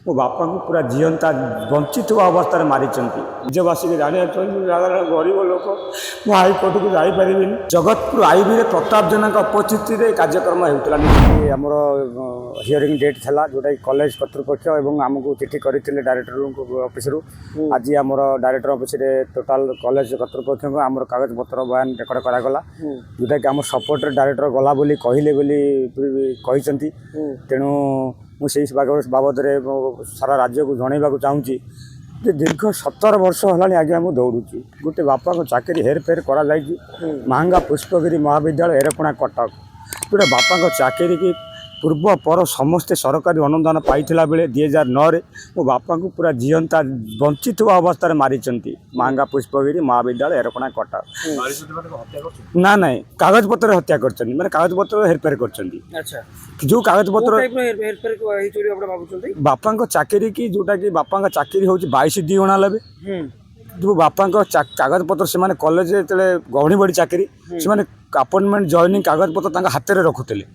ମୋ ବାପାଙ୍କୁ ପୁରା ଜିଅନ୍ତା ବଞ୍ଚିଥିବା ଅବସ୍ଥାରେ ମାରିଛନ୍ତି। ରାଜ୍ୟବାସୀ ଜାଣିବା ଗରିବ ଲୋକ, ମୁଁ ହାଇକୋର୍ଟକୁ ଯାଇପାରିବିନି। ଜଗତପୁର ଆଇବିରେ ପ୍ରତାପ ଜେନାଙ୍କ ଉପସ୍ଥିତିରେ କାର୍ଯ୍ୟକ୍ରମ ହେଉଥିଲା। ଆମର ହିୟରିଂ ଡେଟ୍ ଥିଲା, ଯେଉଁଟାକି କଲେଜ କର୍ତ୍ତୃପକ୍ଷ ଏବଂ ଆମକୁ ଚିଠି କରିଥିଲେ ଡାଇରେକ୍ଟରଙ୍କ ଅଫିସରୁ। ଆଜି ଆମର ଡାଇରେକ୍ଟର ଅଫିସରେ ଟୋଟାଲ କଲେଜ କର୍ତ୍ତୃପକ୍ଷଙ୍କୁ ଆମର କାଗଜପତ୍ର ବୟାନ ରେକର୍ଡ କରାଗଲା, ଯେଉଁଟାକି ଆମ ସପୋର୍ଟରେ ଡାଇରେକ୍ଟର ଗଲା ବୋଲି କହିଲେ ବୋଲି କହିଛନ୍ତି। ତେଣୁ ମୁଁ ସେହି ବାବଦରେ ସାରା ରାଜ୍ୟକୁ ଜଣାଇବାକୁ ଚାହୁଁଛି ଯେ ଦୀର୍ଘ 17 ବର୍ଷ ହେଲାଣି ଆଜ୍ଞା ମୁଁ ଦୌଡ଼ୁଛି। ଗୋଟେ ବାପାଙ୍କ ଚାକିରି ହେରଫେର କରାଯାଇଛି। ମାହାଙ୍ଗା ପୁଷ୍ପଗିରି ମହାବିଦ୍ୟାଳୟ ଏରକଣା କଟକ, ଗୋଟେ ବାପାଙ୍କ ଚାକିରିକି ପୂର୍ବ ପର ସମସ୍ତେ ସରକାରୀ ଅନୁଦାନ ପାଇଥିଲା ବେଳେ 2009ରେ ମୋ ବାପାଙ୍କୁ ପୁରା ଜିଅନ୍ତା ବଞ୍ଚିଥିବା ଅବସ୍ଥାରେ ମାରିଛନ୍ତି। ମାହାଙ୍ଗା ପୁଷ୍ପଗିରି ମହାବିଦ୍ୟାଳୟ ଏରକଣା କଟକ। ନା ନାଇଁ, କାଗଜପତ୍ରରେ ହତ୍ୟା କରିଛନ୍ତି, ମାନେ କାଗଜପତ୍ର ହେରଫେର କରିଛନ୍ତି। ଯେଉଁ କାଗଜପତ୍ର ବାପାଙ୍କ ଚାକିରି କି, ଯେଉଁଟାକି ବାପାଙ୍କ ଚାକିରି ହେଉଛି 22 ଅଣା ନେବେ। ଯେଉଁ ବାପାଙ୍କ କାଗଜପତ୍ର ସେମାନେ କଲେଜରେ ଯେତେବେଳେ ଗହଣି ବଢ଼ି ଚାକିରି, ସେମାନେ ଆପଏଣ୍ଟମେଣ୍ଟ ଜଏନିଂ କାଗଜପତ୍ର ତାଙ୍କ ହାତରେ ରଖୁଥିଲେ।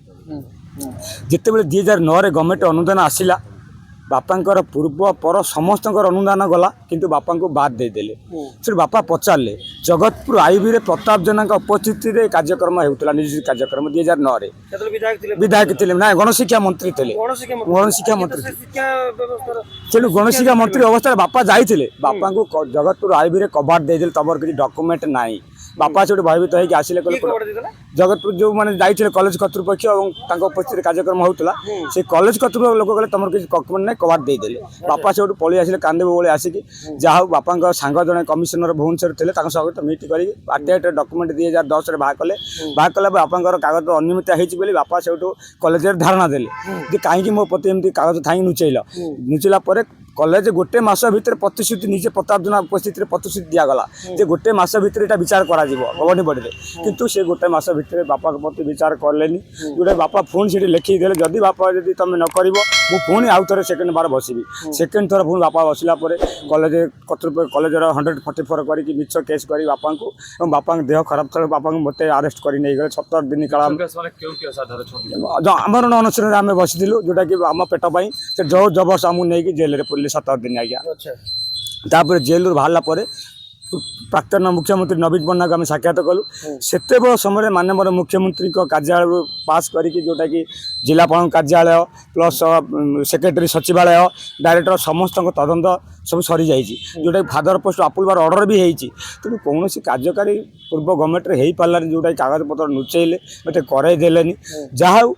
ଯେତେବେଳେ 2009ରେ ଗଭର୍ଣ୍ଣମେଣ୍ଟ ଅନୁଦାନ ଆସିଲା, ବାପାଙ୍କର ପୂର୍ବ ପର ସମସ୍ତଙ୍କର ଅନୁଦାନ ଗଲା, କିନ୍ତୁ ବାପାଙ୍କୁ ବାଦ ଦେଇଦେଲେ। ସେଠି ବାପା ପଚାରିଲେ, ଜଗତପୁର ଆଇବିରେ ପ୍ରତାପ ଜେନାଙ୍କ ଉପସ୍ଥିତିରେ କାର୍ଯ୍ୟକ୍ରମ ହେଉଥିଲା, ନିଯୁକ୍ତି କାର୍ଯ୍ୟକ୍ରମ 2009ରେ। ବିଧାୟକ ଥିଲେ ନା, ଗଣଶିକ୍ଷା ମନ୍ତ୍ରୀ ଥିଲେ। ଗଣଶିକ୍ଷା ମନ୍ତ୍ରୀ, ତେଣୁ ଗଣଶିକ୍ଷା ମନ୍ତ୍ରୀ ଅବସ୍ଥାରେ ବାପା ଯାଇଥିଲେ। ବାପାଙ୍କୁ ଜଗତପୁର ଆଇବିରେ କବାଟ ଦେଇଦେଲେ, ତମର କିଛି ଡକୁମେଣ୍ଟ ନାହିଁ। ବାପା ସେଠୁ ଭୟଭୀତ ହେଇକି ଆସିଲେ, ଜଗତପୁର ଯେଉଁମାନେ ଯାଇଥିଲେ କଲେଜ କର୍ତ୍ତୃପକ୍ଷ ଏବଂ ତାଙ୍କ ଉପସ୍ଥିତିରେ କାର୍ଯ୍ୟକ୍ରମ ହେଉଥିଲା, ସେ କଲେଜ କର୍ତ୍ତୃପକ୍ଷ ଲୋକ କହିଲେ ତମର କିଛି ଡକୁମେଣ୍ଟ ନାହିଁ, କବାଟ ଦେଇଦେଲେ। ବାପା ସେଠୁ ପଳେଇ ଆସିଲେ କାନ୍ଦିବ ଭଳି ଆସିକି। ଯାହା ହଉ ବାପାଙ୍କ ସାଙ୍ଗ ଜଣେ କମିଶନର ଭୁବନେଶ୍ୱର ଥିଲେ, ତାଙ୍କ ସହିତ ମିଟ୍ କରିକି ଆର୍ଟିଆଇର ଡକୁମେଣ୍ଟ 2010ରେ ବାହାର କଲେ। ବାହାର କଲା ପରେ ବାପାଙ୍କର କାଗଜ ଅନିୟମିତ ହେଇଛି ବୋଲି ବାପା ସେଠୁ କଲେଜରେ ଧାରଣା ଦେଲେ ଯେ କାହିଁକି ମୋ ପ୍ରତି ଏମିତି କାଗଜ ଥାଇକି ଲୁଚେଇଲ। ଲୁଚେଇଲା ପରେ କଲେଜ ଗୋଟେ ମାସ ଭିତରେ ପ୍ରତିଶ୍ରୁତି, ନିଜେ ପ୍ରତାପ ଜେନା ଉପସ୍ଥିତିରେ ପ୍ରତିଶ୍ରୁତି ଦିଆଗଲା ଯେ ଗୋଟେ ମାସ ଭିତରେ ଏଇଟା ବିଚାର କରାଯିବ ଗଭର୍ଣ୍ଣିଂ ବଡ଼ିରେ। କିନ୍ତୁ ସେ ଗୋଟେ ମାସ ଭିତରେ ବାପାଙ୍କ ପ୍ରତି ବିଚାର କଲେନି। ଯେଉଁଟା ବାପା ପୁଣି ସେଠି ଲେଖିକି ଦେଲେ, ଯଦି ବାପା ଯଦି ତମେ ନ କରିବ ମୁଁ ପୁଣି ଆଉ ଥରେ ସେକେଣ୍ଡ ବାର ବସିବି। ସେକେଣ୍ଡ ଥର ପୁଣି ବାପା ବସିଲା ପରେ କଲେଜ କର୍ତ୍ତୃପକ୍ଷ କଲେଜର 144 କରିକି ମିଛ କେସ୍ କରି ବାପାଙ୍କୁ, ଏବଂ ବାପାଙ୍କ ଦେହ ଖରାପ ଥିଲା, ବାପାଙ୍କୁ ମୋତେ ଆରେଷ୍ଟ କରି ନେଇଗଲେ। 17 ଦିନ କାଳ ଆମରଣ ଅନଶନରେ ଆମେ ବସିଥିଲୁ, ଯେଉଁଟାକି ଆମ ପେଟ ପାଇଁ। ସେ ଜୋର ଜବରଦସ୍ତ ଆମକୁ ନେଇକି ଜେଲରେ ପୁରିଲେ 17 ଦିନ ଆଜ୍ଞା। ତାପରେ ଜେଲରୁ ବାହାରିଲା ପରେ ପ୍ରାକ୍ତନ ମୁଖ୍ୟମନ୍ତ୍ରୀ ନବୀନ ପଟ୍ଟନାୟକ ଆମେ ସାକ୍ଷାତ କଲୁ। ସେତେବେଳ ସମୟରେ ମାନ୍ୟବର ମୁଖ୍ୟମନ୍ତ୍ରୀଙ୍କ କାର୍ଯ୍ୟାଳୟରୁ ପାସ୍ କରିକି, ଯେଉଁଟାକି ଜିଲ୍ଲାପାଳଙ୍କ କାର୍ଯ୍ୟାଳୟ ପ୍ଲସ୍ ସେକ୍ରେଟାରୀ ସଚିବାଳୟ, ଡାଇରେକ୍ଟର ସମସ୍ତଙ୍କ ତଦନ୍ତ ସବୁ ସରିଯାଇଛି, ଯେଉଁଟାକି ଫାଦର ପୋଷ୍ଟ ଆପ୍ରୁଭାଲ ଅର୍ଡ଼ର ବି ହେଇଛି। ତେଣୁ କୌଣସି କାର୍ଯ୍ୟକାରୀ ପୂର୍ବ ଗଭର୍ଣ୍ଣମେଣ୍ଟରେ ହେଇପାରିଲାନି, ଯେଉଁଟାକି କାଗଜପତ୍ର ଲୁଚେଇଲେ, ମୋତେ କରେଇ ଦେଲେନି। ଯାହା ହଉ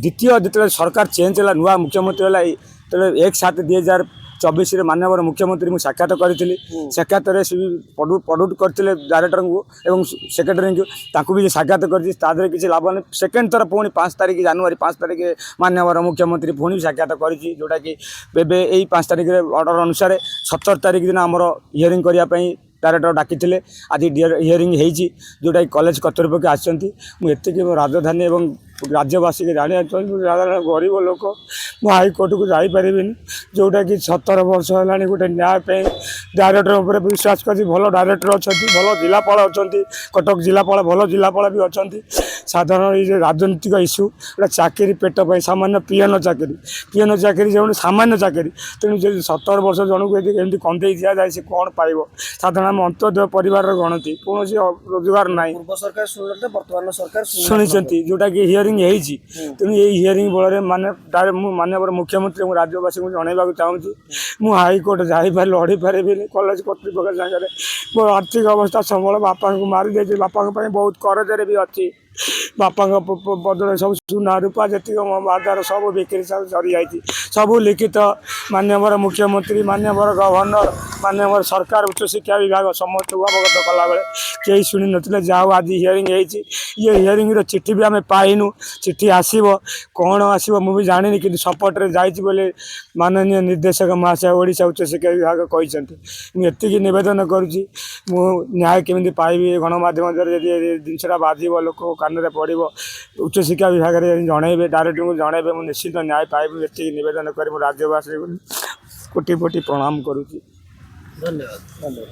ଦ୍ୱିତୀୟ ଯେତେବେଳେ ସରକାର ଚେଞ୍ଜ ହେଲା, ନୂଆ ମୁଖ୍ୟମନ୍ତ୍ରୀ ହେଲା, ଯେତେବେଳେ 1/7/2024ରେ ମାନ୍ୟବର ମୁଖ୍ୟମନ୍ତ୍ରୀ ମୁଁ ସାକ୍ଷାତ କରିଥିଲି। ସାକ୍ଷାତରେ ସେ ପ୍ରଡ୍ୟୁଟ୍ କରିଥିଲେ ଡାଇରେକ୍ଟରଙ୍କୁ ଏବଂ ସେକ୍ରେଟାରୀଙ୍କୁ, ତାଙ୍କୁ ବି ସାକ୍ଷାତ କରିଛି। ତା ଦେହରେ କିଛି ଲାଭ ନାହିଁ। ସେକେଣ୍ଡ ଥର ପୁଣି 5 ତାରିଖ ଜାନୁଆରୀ 5 ତାରିଖ ମାନ୍ୟବର ମୁଖ୍ୟମନ୍ତ୍ରୀ ପୁଣି ସାକ୍ଷାତ କରିଛି, ଯେଉଁଟାକି ଏବେ ଏଇ 5 ତାରିଖରେ ଅର୍ଡ଼ର ଅନୁସାରେ 17 ତାରିଖ ଦିନ ଆମର ହିୟରିଂ କରିବା ପାଇଁ ଡାଇରେକ୍ଟର ଡାକିଥିଲେ। ଆଜି ହିୟରିଂ ହେଇଛି, ଯେଉଁଟାକି କଲେଜ କର୍ତ୍ତୃପକ୍ଷ ଆସିଛନ୍ତି। ମୁଁ ଏତିକି ରାଜଧାନୀ ଏବଂ ରାଜ୍ୟବାସୀକି ଜାଣିବା ଚାହୁଁଛି, ଗରିବ ଲୋକ, ମୁଁ ହାଇକୋର୍ଟକୁ ଯାଇପାରିବିନି। ଯେଉଁଟାକି 17 ବର୍ଷ ହେଲାଣି ଗୋଟେ ନ୍ୟାୟ ପାଇଁ ଡାଇରେକ୍ଟର ଉପରେ ବିଶ୍ୱାସ କରିଛି। ଭଲ ଡାଇରେକ୍ଟର ଅଛନ୍ତି, ଭଲ ଜିଲ୍ଲାପାଳ ଅଛନ୍ତି, କଟକ ଜିଲ୍ଲାପାଳ ଭଲ ଜିଲ୍ଲାପାଳ ବି ଅଛନ୍ତି। ସାଧାରଣ ଏଇ ଯେ ରାଜନୈତିକ ଇସ୍ୟୁ, ଗୋଟେ ଚାକିରି ପେଟ ପାଇଁ, ସାମାନ୍ୟ ପିଏନ ଚାକିରି ଯେଉଁଠି ସାମାନ୍ୟ ଚାକିରି। ତେଣୁ ଯଦି 17 ବର୍ଷ ଜଣକୁ ଏମିତି କନ୍ଦେଇ ଦିଆଯାଏ, ସେ କ'ଣ ପାଇବ? ସାଧାରଣ ଆମେ ଅନ୍ତର୍ଦୟ ପରିବାରର ଗଣତି, କୌଣସି ରୋଜଗାର ନାହିଁ। ଶୁଣିଛନ୍ତି, ଯେଉଁଟାକି ହିୟରିଂ ହେଇଛି। ତେଣୁ ଏଇ ହିୟରିଂ ବଳରେ ମୁଁ ମାନ୍ୟବର ମୁଖ୍ୟମନ୍ତ୍ରୀ ଏବଂ ରାଜ୍ୟବାସୀଙ୍କୁ ଜଣାଇବାକୁ ଚାହୁଁଛି, ମୁଁ ହାଇକୋର୍ଟ ଯାଇପାରି ଲଢ଼ିପାରିବିନି କଲେଜ କର୍ତ୍ତୃପକ୍ଷ ସାଙ୍ଗରେ। ମୋର ଆର୍ଥିକ ଅବସ୍ଥା ସମ୍ବଳ ବାପାଙ୍କୁ ମାରିଦେଇଛି। ବାପାଙ୍କ ପାଇଁ ବହୁତ କରଜରେ ବି ଅଛି। ବାପାଙ୍କ ବଦଳରେ ସବୁ ସୁନା ରୂପା ଯେତିକି ମୋ ବାଜାର ସବୁ ବିକ୍ରି ସରିଯାଇଛି। ସବୁ ଲିଖିତ ମାନ୍ୟବର ମୁଖ୍ୟମନ୍ତ୍ରୀ, ମାନ୍ୟବର ଗଭର୍ଣ୍ଣର, ମାନ୍ୟବର ସରକାର ଉଚ୍ଚଶିକ୍ଷା ବିଭାଗ ସମସ୍ତଙ୍କୁ ଅବଗତ କଲାବେଳେ କେହି ଶୁଣି ନଥିଲେ। ଯାହା ହଉ ଆଜି ହିୟରିଂ ହେଇଛି। ଇଏ ହିୟରିଂର ଚିଠି ବି ଆମେ ପାଇନୁ। ଚିଠି ଆସିବ, କ'ଣ ଆସିବ ମୁଁ ବି ଜାଣିନି, କିନ୍ତୁ ସପୋର୍ଟରେ ଯାଇଛି ବୋଲି ମାନନୀୟ ନିର୍ଦ୍ଦେଶକ ମହାଶୟ ଓଡ଼ିଶା ଉଚ୍ଚଶିକ୍ଷା ବିଭାଗ କହିଛନ୍ତି। ମୁଁ ଏତିକି ନିବେଦନ କରୁଛି, ମୁଁ ନ୍ୟାୟ କେମିତି ପାଇବି? ଗଣମାଧ୍ୟମ ଦ୍ୱାରା ଯଦି ଏ ଜିନିଷଟା ବାଜିବ, ଲୋକ କାନରେ ପଡ଼ିବ, ଉଚ୍ଚଶିକ୍ଷା ବିଭାଗରେ ଜଣାଇବେ, ଡାଇରେକ୍ଟରଙ୍କୁ ଜଣାଇବେ, ମୁଁ ନିଶ୍ଚିତ ନ୍ୟାୟ ପାଇବି। ଏତିକି ନିବେଦନ କରି ମୁଁ ରାଜ୍ୟବାସୀଙ୍କୁ କୋଟି କୋଟି ପ୍ରଣାମ କରୁଛି। ଧନ୍ୟବାଦ।